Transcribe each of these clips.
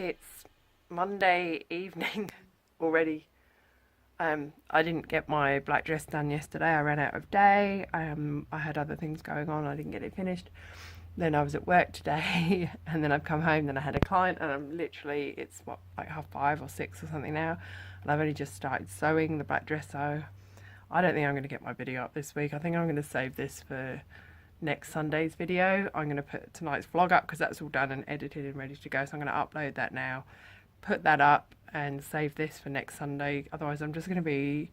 It's Monday evening already. I didn't get my black dress done yesterday. I ran out of day. I had other things going on. I didn't get it finished. Then I was at work today, and then I've come home. Then I had a client, and I'm literally, it's what, like 5:30 or 6 or something now, and I've only just started sewing the black dress. So I don't think I'm going to get my video up this week. I think I'm going to save this for next Sunday's video. I'm going to put tonight's vlog up because that's all done and edited and ready to go. So I'm going to upload that now, put that up and save this for next Sunday. Otherwise I'm just going to be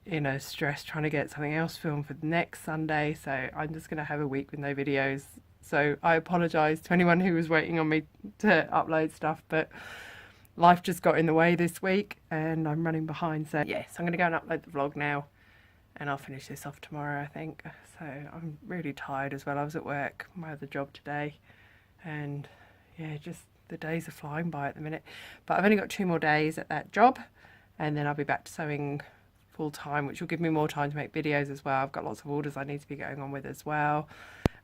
in a stress trying to get something else filmed for next Sunday. So I'm just going to have a week with no videos. So I apologise to anyone who was waiting on me to upload stuff, but life just got in the way this week and I'm running behind. So yes, I'm going to go and upload the vlog now and I'll finish this off tomorrow, I think. So I'm really tired as well. I was at work, my other job today, and yeah, just the days are flying by at the minute. But I've only got 2 more days at that job and then I'll be back to sewing full time, which will give me more time to make videos as well. I've got lots of orders I need to be going on with as well.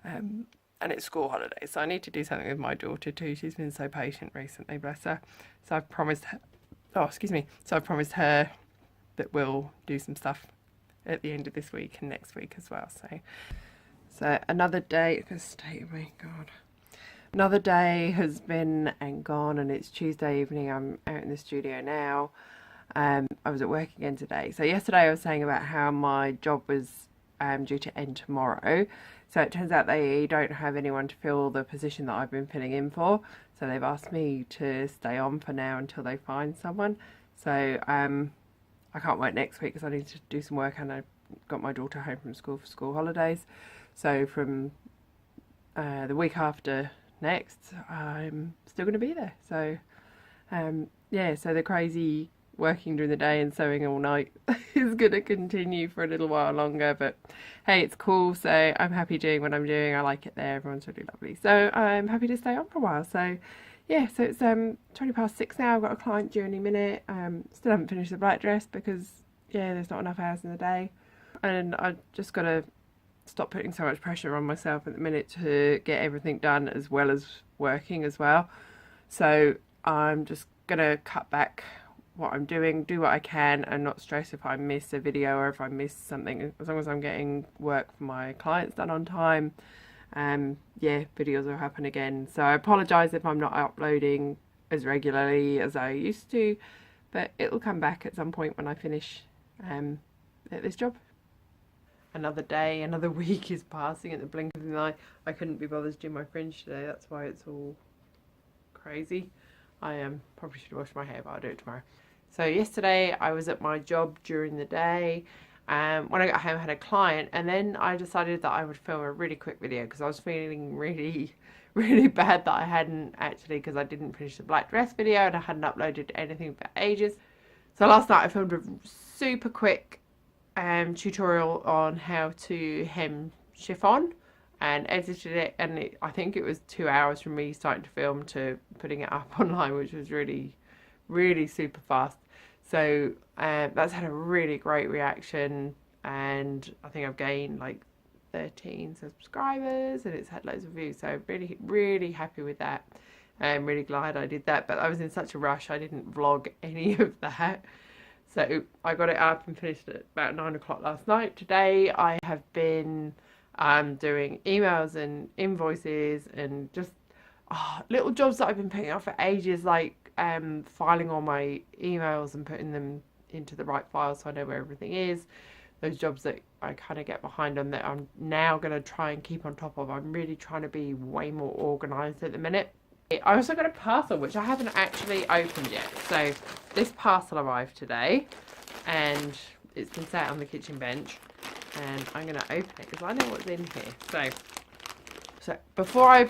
And it's school holidays, so I need to do something with my daughter too. She's been so patient recently, bless her. So I've promised her, So I've promised her that we'll do some stuff at the end of this week and next week as well. So another day, another day has been and gone, and it's Tuesday evening. I'm out in the studio now. I was at work again today. So yesterday I was saying about how my job was due to end tomorrow. So it turns out they don't have anyone to fill the position that I've been filling in for. So they've asked me to stay on for now until they find someone. So I can't work next week because I need to do some work, and I've got my daughter home from school for school holidays. So from the week after next, I'm still going to be there. So yeah, so the crazy working during the day and sewing all night is going to continue for a little while longer, but hey, it's cool. So I'm happy doing what I'm doing. I like it there. Everyone's really lovely. So I'm happy to stay on for a while. So yeah, so it's 6:20 now. I've got a client due any minute. Still haven't finished the black dress because yeah, there's not enough hours in the day, and I just got to stop putting so much pressure on myself at the minute to get everything done as well as working as well. So I'm just gonna cut back what I'm doing, do what I can, and not stress if I miss a video or if I miss something. As long as I'm getting work for my clients done on time, yeah, videos will happen again. So I apologise if I'm not uploading as regularly as I used to, but it'll come back at some point when I finish at this job. Another day, another week is passing at the blink of an eye. I couldn't be bothered to do my fringe today. That's why it's all crazy. I probably should wash my hair, but I'll do it tomorrow. So yesterday I was at my job during the day. When I got home I had a client, and then I decided that I would film a really quick video because I was feeling really bad that I hadn't actually, because I didn't finish the black dress video and I hadn't uploaded anything for ages. So last night I filmed a super quick tutorial on how to hem chiffon and edited it, and I think it was 2 hours from me starting to film to putting it up online, which was really super fast. So that's had a really great reaction, and I think I've gained like 13 subscribers and it's had loads of views, so really happy with that. I'm really glad I did that, but I was in such a rush I didn't vlog any of that. So I got it up and finished it about 9 o'clock last night. Today I have been doing emails and invoices and just little jobs that I've been putting off for ages, like filing all my emails and putting them into the right file so I know where everything is. Those jobs that I kind of get behind on that I'm now going to try and keep on top of. I'm really trying to be way more organised at the minute. I also got a parcel which I haven't actually opened yet. So this parcel arrived today and it's been sat on the kitchen bench, and I'm going to open it because I know what's in here. So before I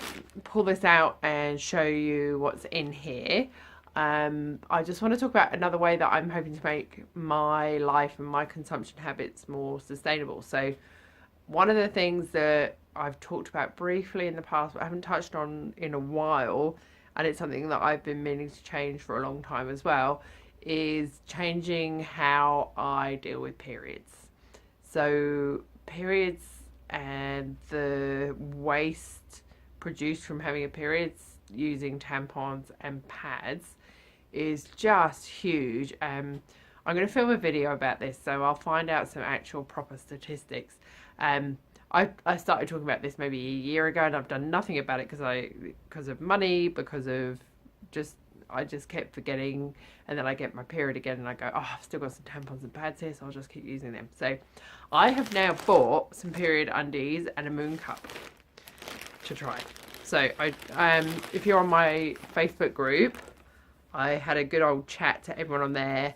pull this out and show you what's in here, I just want to talk about another way that I'm hoping to make my life and my consumption habits more sustainable. So one of the things that I've talked about briefly in the past but I haven't touched on in a while, and it's something that I've been meaning to change for a long time as well, is changing how I deal with periods. So periods and the waste produced from having a period using tampons and pads is just huge. I'm going to film a video about this, so I'll find out some actual proper statistics. I started talking about this maybe a year ago, and I've done nothing about it because of money, because of I just kept forgetting, and then I get my period again and I go, oh, I've still got some tampons and pads here, so I'll just keep using them. So I have now bought some period undies and a Mooncup to try. So if you're on my Facebook group, I had a good old chat to everyone on there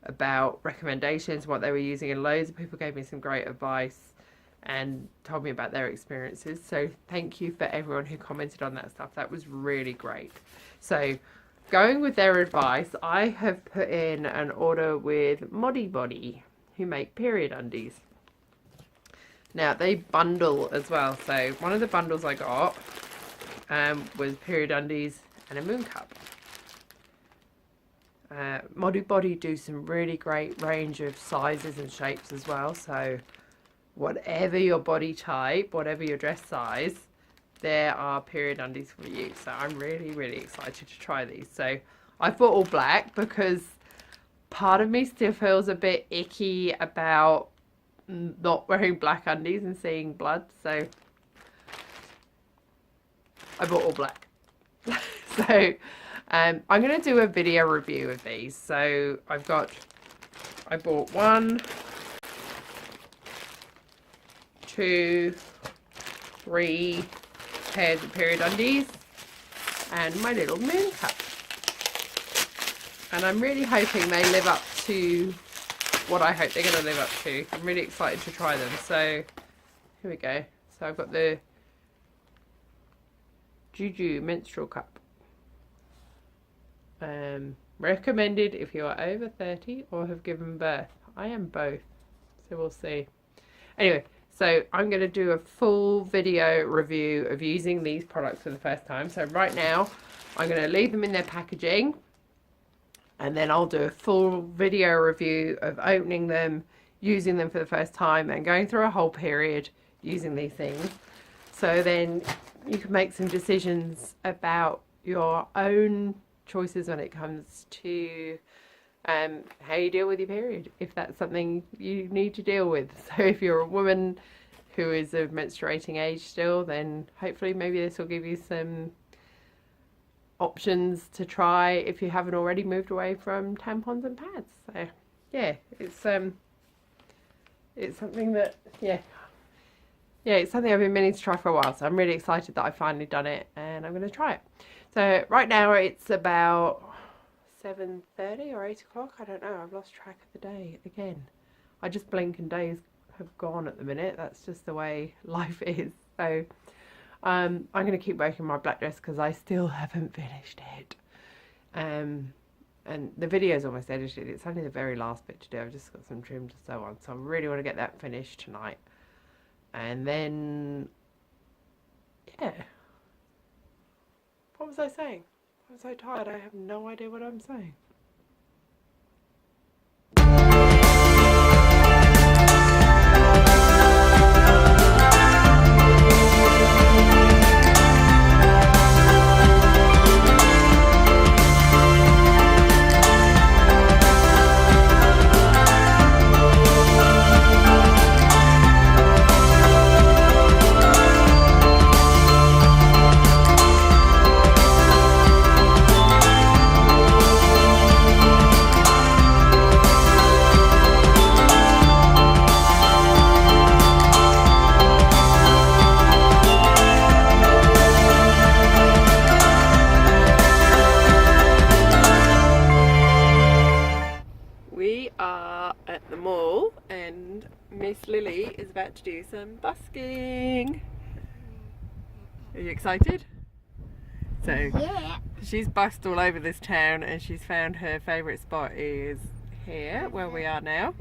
about recommendations, what they were using, and loads of people gave me some great advice and told me about their experiences. So thank you for everyone who commented on that stuff. That was really great. So going with their advice, I have put in an order with Moddy Body, who make period undies. Now they bundle as well. So one of the bundles I got was period undies and a Mooncup. Moddy Body do some really great range of sizes and shapes as well. So whatever your body type, whatever your dress size, there are period undies for you. So I'm really excited to try these. So I bought all black because part of me still feels a bit icky about not wearing black undies and seeing blood. So I bought all black. So I'm going to do a video review of these. So I bought 1, 2, 3 pairs of period undies and my little Mooncup. And I'm really hoping they live up to what I hope they're going to live up to. I'm really excited to try them. So here we go. So I've got the Juju menstrual cup. Recommended if you are over 30 or have given birth. I am both, so we'll see. Anyway, so I'm going to do a full video review of using these products for the first time. So right now I'm going to leave them in their packaging, and then I'll do a full video review of opening them, using them for the first time, and going through a whole period using these things. So then you can make some decisions about your own choices when it comes to how you deal with your period, if that's something you need to deal with. So if you're a woman who is of menstruating age still, then hopefully maybe this will give you some options to try if you haven't already moved away from tampons and pads. So yeah, it's something that it's something I've been meaning to try for a while. So I'm really excited that I've finally done it, and I'm going to try it. So right now it's about 7:30 or 8 o'clock. I don't know. I've lost track of the day again. I just blink and days have gone at the minute. That's just the way life is. So I'm going to keep working my black dress because I still haven't finished it. And the video is almost edited. It's only the very last bit to do. I've just got some trim to sew on. So I really want to get that finished tonight. And then, yeah. What was I saying? I'm so tired, I have no idea what I'm saying. Lily is about to do some busking. Are you excited? So yeah, she's busked all over this town, and she's found her favourite spot is here where we are now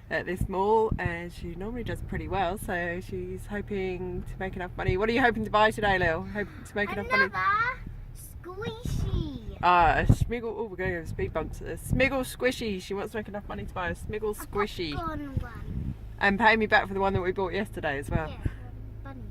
at this mall, and she normally does pretty well, so she's hoping to make enough money. What are you hoping to buy today, Lil? Hoping to make enough money? Squishy. A smiggle. Oh, we're going over speed bumps. A smiggle squishy. She wants to make enough money to buy a smiggle squishy. And pay me back for the one that we bought yesterday as well. Yeah, bunny.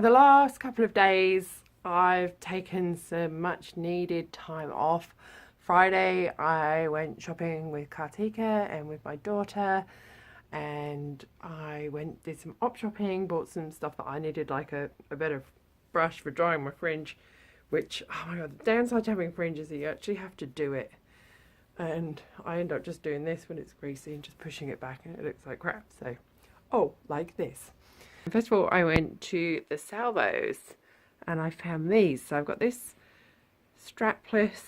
the last couple of days I've taken some much needed time off. Friday I went shopping with Kartika and with my daughter, and I did some op shopping, bought some stuff that I needed, like a better brush for drying my fringe, which, oh my god, the downside to having fringe is that you actually have to do it, and I end up just doing this when it's greasy and just pushing it back and it looks like crap. So, oh, like this. First of all, I went to the Salvos and I found these. So I've got this strapless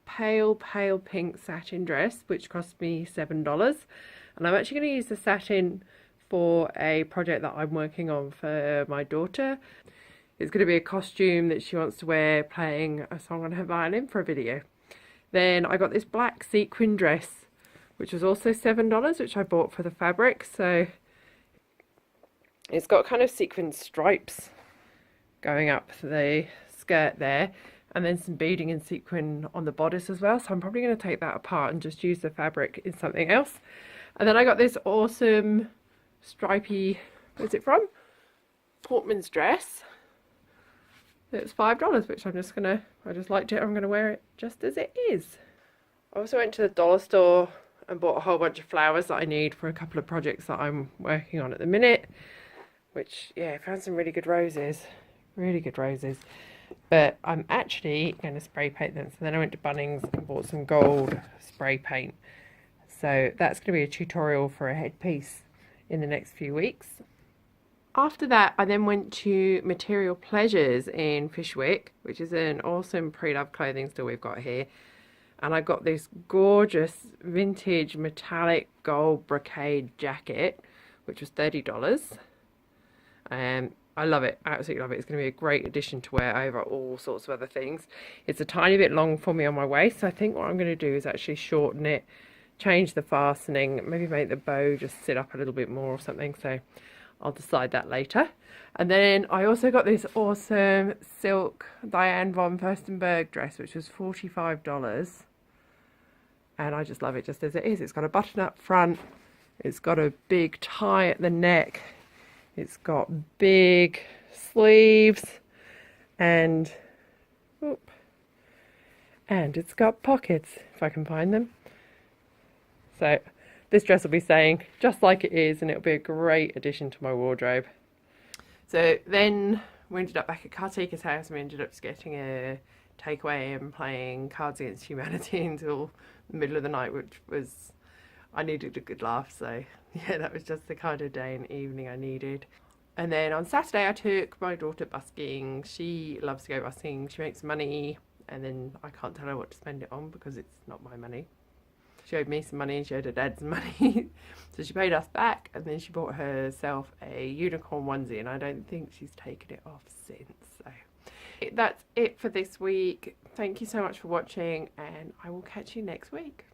pale pink satin dress, which cost me $7, and I'm actually going to use the satin for a project that I'm working on for my daughter. It's going to be a costume that she wants to wear playing a song on her violin for a video. Then I got this black sequin dress, which was also $7, which I bought for the fabric. So it's got kind of sequin stripes going up the skirt there, and then some beading and sequin on the bodice as well. So I'm probably going to take that apart and just use the fabric in something else. And then I got this awesome stripy, where's it from? Portman's dress. It's $5, which I just liked it. I'm going to wear it just as it is. I also went to the dollar store and bought a whole bunch of flowers that I need for a couple of projects that I'm working on at the minute. Which, yeah, I found some really good roses. Really good roses. But I'm actually going to spray paint them. So then I went to Bunnings and bought some gold spray paint. So that's going to be a tutorial for a headpiece in the next few weeks. After that, I then went to Material Pleasures in Fishwick, which is an awesome pre-loved clothing store we've got here. And I got this gorgeous vintage metallic gold brocade jacket, which was $30. I love it, I absolutely love it. It's going to be a great addition to wear over all sorts of other things. It's a tiny bit long for me on my waist, so I think what I'm going to do is actually shorten it, change the fastening, maybe make the bow just sit up a little bit more or something, so I'll decide that later. And then I also got this awesome silk Diane von Furstenberg dress, which was $45, and I just love it just as it is. It's got a button up front, it's got a big tie at the neck, it's got big sleeves, and it's got pockets, if I can find them. So this dress will be staying just like it is, and it'll be a great addition to my wardrobe. So then we ended up back at Kartika's house, and we ended up just getting a takeaway and playing Cards Against Humanity until the middle of the night, which was, I needed a good laugh, so yeah, that was just the kind of day and evening I needed. And then on Saturday I took my daughter busking. She loves to go busking, she makes money, and then I can't tell her what to spend it on because it's not my money. She owed me some money and she owed her dad some money. So she paid us back, and then she bought herself a unicorn onesie, and I don't think she's taken it off since. So that's it for this week. Thank you so much for watching, and I will catch you next week.